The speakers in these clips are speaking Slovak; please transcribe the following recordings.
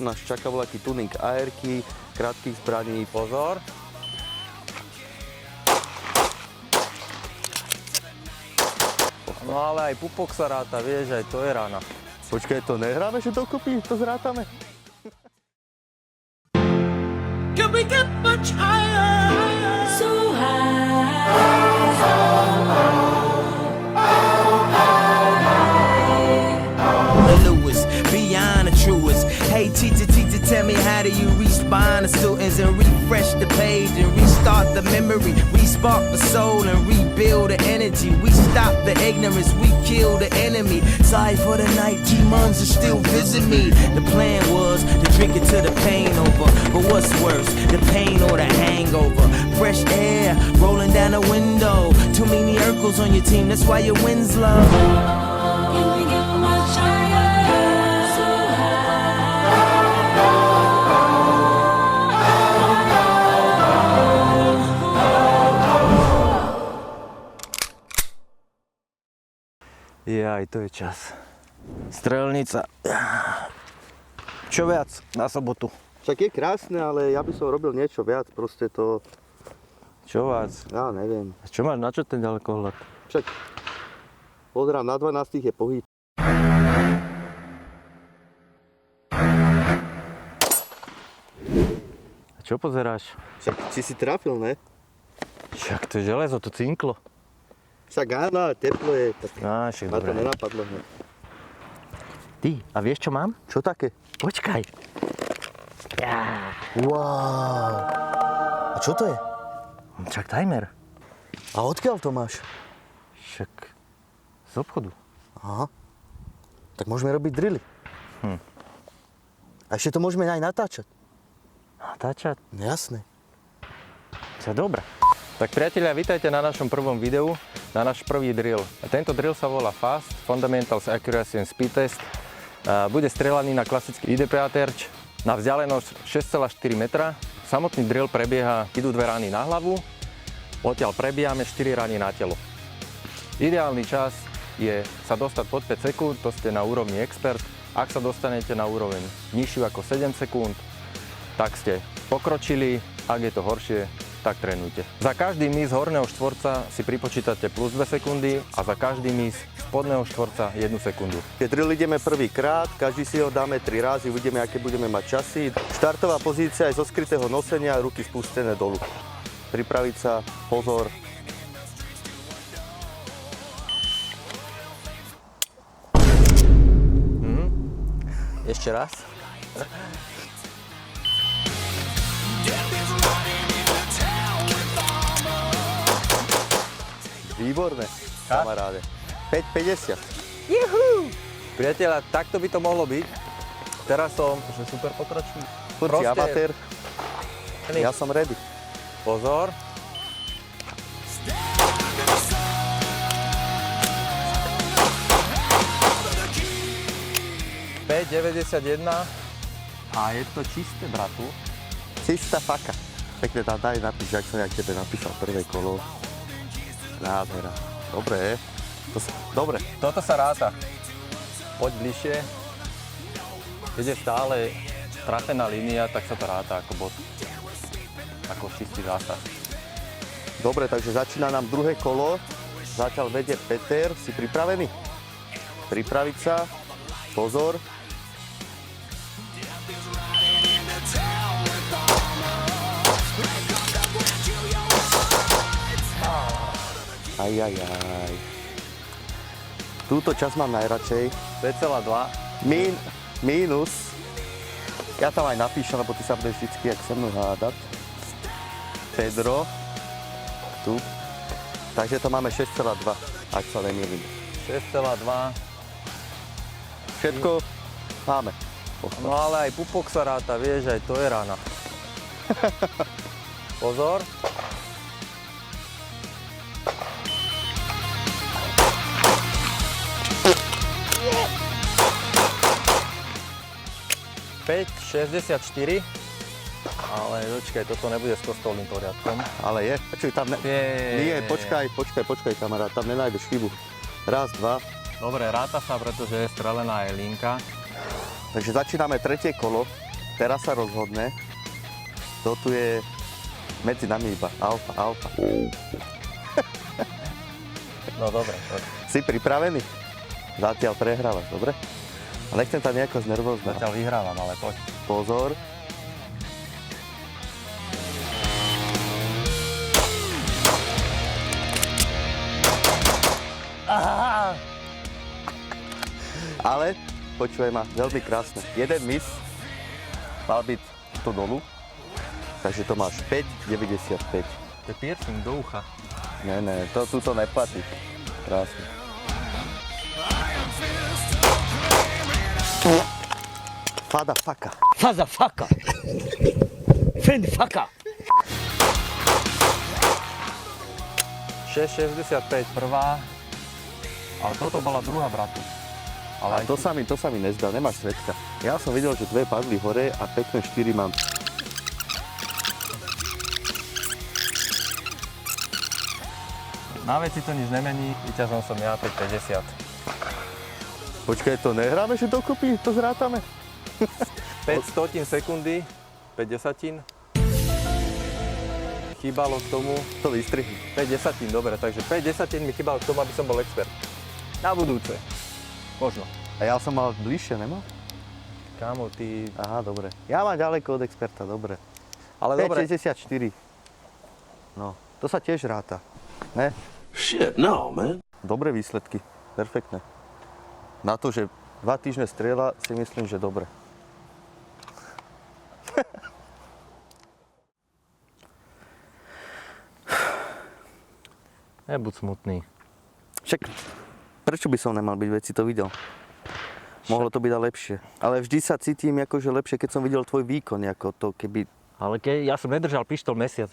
nás čaká voľaký tuning AR-ky, krátkych zbraní. Pozor. No ale aj pupok sa ráta, vieš, aj to je rána. Počkaj, to nehráme, že dokopy to zrátame? Can we get much higher? So The Lewis, beyond the truest. Hey, teacher, tell me how do you respond to students and refresh the page and restart the memory, respark the soul and rebuild the energy. We stop the ignorance, we kill the enemy. Sorry for the night, demons are still visit me. The plan was to drink it till the pain over, but what's worse, the pain or the hangover? Fresh air rolling down the window. Too many Urkels on your team, that's why your wins low. can we get much higher? So Aj to je čas. Strelnica. Čo viac na sobotu? Však je krásne, ale ja by som robil niečo viac, proste to, Čo viac? ja neviem. Čo máš, na čo ten ďalekohľad? Však pozerám, na 12 je pohyb. A čo pozeráš? Však či si trafil, ne? Však to je železo, to cinklo. Však áno, ale teplo je, tak Však ma to dobre. nenapadlo hneď. Ty, a vieš čo mám? Čo také? Počkaj. Wow. A čo to je? Čak timer. A odkiaľ to máš? Však z obchodu. Aha. Tak môžeme robiť drily. A ešte to môžeme aj natáčať. Natáčať? No jasné. To je dobré. Tak priatelia, vítajte na našom prvom videu, na náš prvý drill. A tento drill sa volá FAST, Fundamentals Accuracy and Speed Test. Bude strieľaný na klasický IDPA terč na vzdialenosť 6,4 metra. Samotný drill prebieha, idú 2 rany na hlavu, odtiaľ prebíjame 4 rany na telo. Ideálny čas je sa dostať pod 5 sekúnd, to ste na úrovni expert. Ak sa dostanete na úroveň nižšiu ako 7 sekúnd, tak ste pokročili, ak je to horšie, tak trénujte. Za každý mis horného štvorca si pripočítate plus 2 sekundy a za každý mis spodného štvorca 1 sekundu. Keď drill ideme prvýkrát, každý si ho dáme 3 razy, uvidíme, aké budeme mať časy. Štartová pozícia je zo skrytého nosenia, ruky spustené dolu. Pripraviť sa, pozor. Ešte raz. Výborné, kamaráde. 5,50. Juhu! Priatelia, takto by to mohlo byť. Teraz som, že super pokračujem. Kurci amatér, ja som ready. Pozor. $5,91 a je to čisté, bratu. Čistá faka. Pekne tam daj napíš, ak som ja k tebe napísal prvé kolo. Nádhera. Dobre. Dobre. Toto sa ráta. Poď bližšie. Keď je stále trafená línia, tak sa to ráta ako bod. Ako čistý zásah. Dobre, takže začína nám druhé kolo. Zatiaľ vedie Peter. Si pripravený? Pripraviť sa. Pozor. Ajajaj. Túto časť mám najradšej. 5,2. Mínus. Ja tam aj napíšem, lebo ty sa budeš vždycky jak so mnou hádať. Pedro. Tu. Takže to máme 6,2, ak sa nemýlim. 6,2. Všetko máme. No ale aj pupok sa ráta, vieš, aj to je rána. Pozor. $5,64. Ale počkaj, toto nebude s kostolným poriadkom. Ale je. Počuj, tam nie, počkaj, kamarát, tam nenájdeš chybu. Raz, dva. Dobre, ráta sa, pretože je strelená aj linka. Takže začíname tretie kolo. teraz sa rozhodne. To tu je medzi nami iba alfa. No dobre, poď. Si pripravený? Zatiaľ prehrávaš, dobre? A nechcem tam nejako znervózne. Zatiaľ vyhrávam, ale poď. Pozor. Ale, počúvaj ma, veľmi krásne. Jeden mis mal byť tu dolu, takže to máš 5,95. To je piercing do ucha. Ne, to tu to neplatí. Krásne. Fada faka. Faza faka. Friend faka. 6,65 prvá. Ale toto bola druhá, bratu. Ale to sa mi nezdá, nemáš svetka. Ja som videl, že dve padli hore a pekné 4 mám. Na veci to nič nemení, víťazom som ja 5,50. Počkaj, to nehráme, že dokopy to zrátame? 5 sekundy, 5 desatín. Chýbalo k tomu To vystrihni. 5 desatín, dobre, takže 5 desatín mi chýbalo k tomu, aby som bol expert. Na budúce. Možno. A ja som mal bližšie, nemal? Kámo, ty... Aha, dobre. Ja mám ďaleko od experta, dobre. Ale dobre, 5,64. No, to sa tiež ráta. Ne? Shit, no, man. Dobré výsledky, perfektné. Na to, že 2 týždne strieľa, si myslím, že dobre. nebuď smutný. Však, prečo by som nemal byť, veď si to videl? Mohlo to byť aj lepšie. Ale vždy sa cítim akože lepšie, keď som videl tvoj výkon, ako to keby... Ale ja som nedržal pištol mesiac.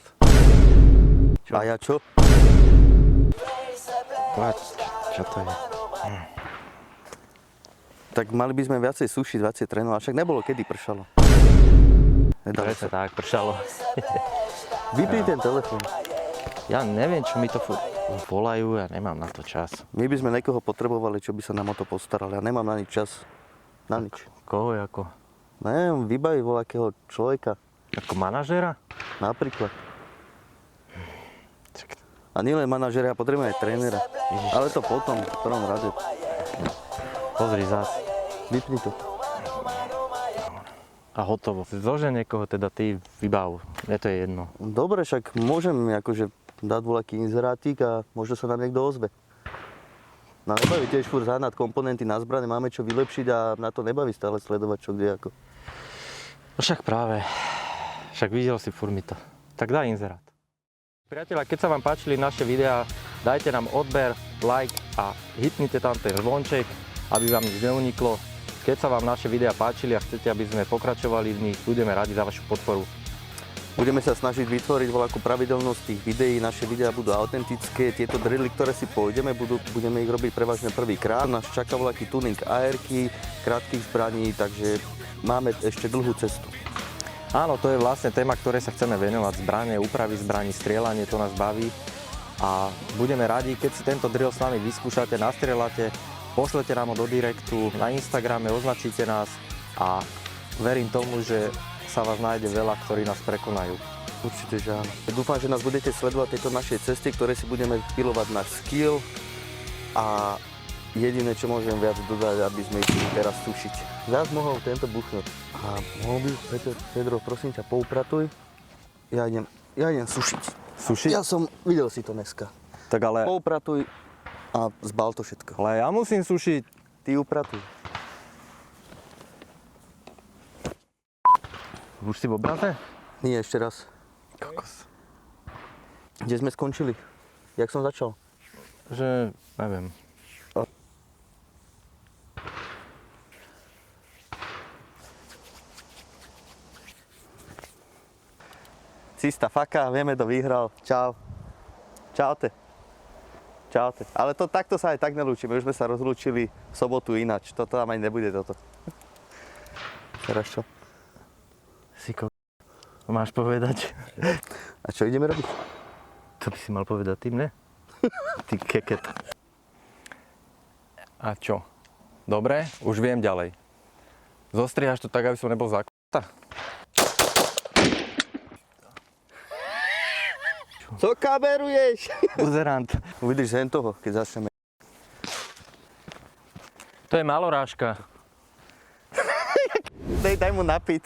A ja čo? Poď, čo to je? Tak mali by sme viacej sušiť, viacej trénovať, však nebolo kedy pršalo. Nedalo Prečo sa. tak, pršalo. Vypni ten telefón. Ja neviem, čo mi to volajú, ja nemám na to čas. My by sme niekoho potrebovali, čo by sa nám o to postaral. Ja nemám na nič čas. Na nič. Koho ako? Neviem, vybaví voľakého človeka. Ako manažéra? Napríklad. A nielen manažera, ja potrebujem aj trénera. Ale to potom, v prvom rade. Pozri zás. Vypni to. A hotovo. Zože niekoho teda ty vybav. Mne to je jedno. Dobre, však môžem akože dať voľaký inzerátik a možno sa nám niekto ozve. No nebaví tiež furt zahnať komponenty na zbrane, máme čo vylepšiť a na to nebaví stále sledovať čo kde ako. No však práve. Však videl si furt mi to. Tak daj inzerát. Priatelia, keď sa vám páčili naše videá, dajte nám odber, like a hitnite tam ten zvonček, aby vám nič neuniklo. Keď sa vám naše videá páčili a chcete, aby sme pokračovali v nich, budeme radi za vašu podporu. Budeme sa snažiť vytvoriť voľakú pravidelnosť tých videí, naše videá budú autentické, tieto drily, ktoré si pôjdeme, budeme ich robiť prevažne prvýkrát. Nás čaká voľaký tuning AR-ky, krátkych zbraní, takže máme ešte dlhú cestu. Áno, to je vlastne téma, ktorej sa chceme venovať. Zbranie, úpravy zbraní, strieľanie, to nás baví. A budeme radi, keď si tento drill s nami vyskúšate, nastrieľate, pošlete nám ho do direktu, na Instagrame označíte nás a verím tomu, že sa vás nájde veľa, ktorí nás prekonajú. Určite, že áno. Dúfam, že nás budete sledovať tejto našej ceste, ktoré si budeme pilovať náš skill a jediné, čo môžem viac dodať, aby sme išli teraz sušiť. Viac mohol tento buchnúť. A mohol by, Pedro, prosím ťa, poupratuj. Ja idem sušiť. Sušiť? Ja som videl si to dneska. Tak ale Poupratuj a zbal to všetko. ja musím sušiť. Ty upratuj. Už si v obraze? Nie, ešte raz. Kokos. Kde sme skončili? Jak som začal? Že, neviem. Cista faka, vieme, kto vyhral. Čau. Čaute. Čaute. Ale to takto sa aj tak nelúčime. Už sme sa rozlúčili v sobotu ináč. Toto tam ani nebude toto. Teraz čo? Siko, máš povedať? A čo ideme robiť? To by si mal povedať ty, mne? Ty keket. A čo? Dobre, už viem ďalej. Zostrihaš to tak, aby som nebol zakúta? Co kameruješ? Buzerant. Uvidíš len toho, keď začneme. To je malorážka. Daj mu napiť.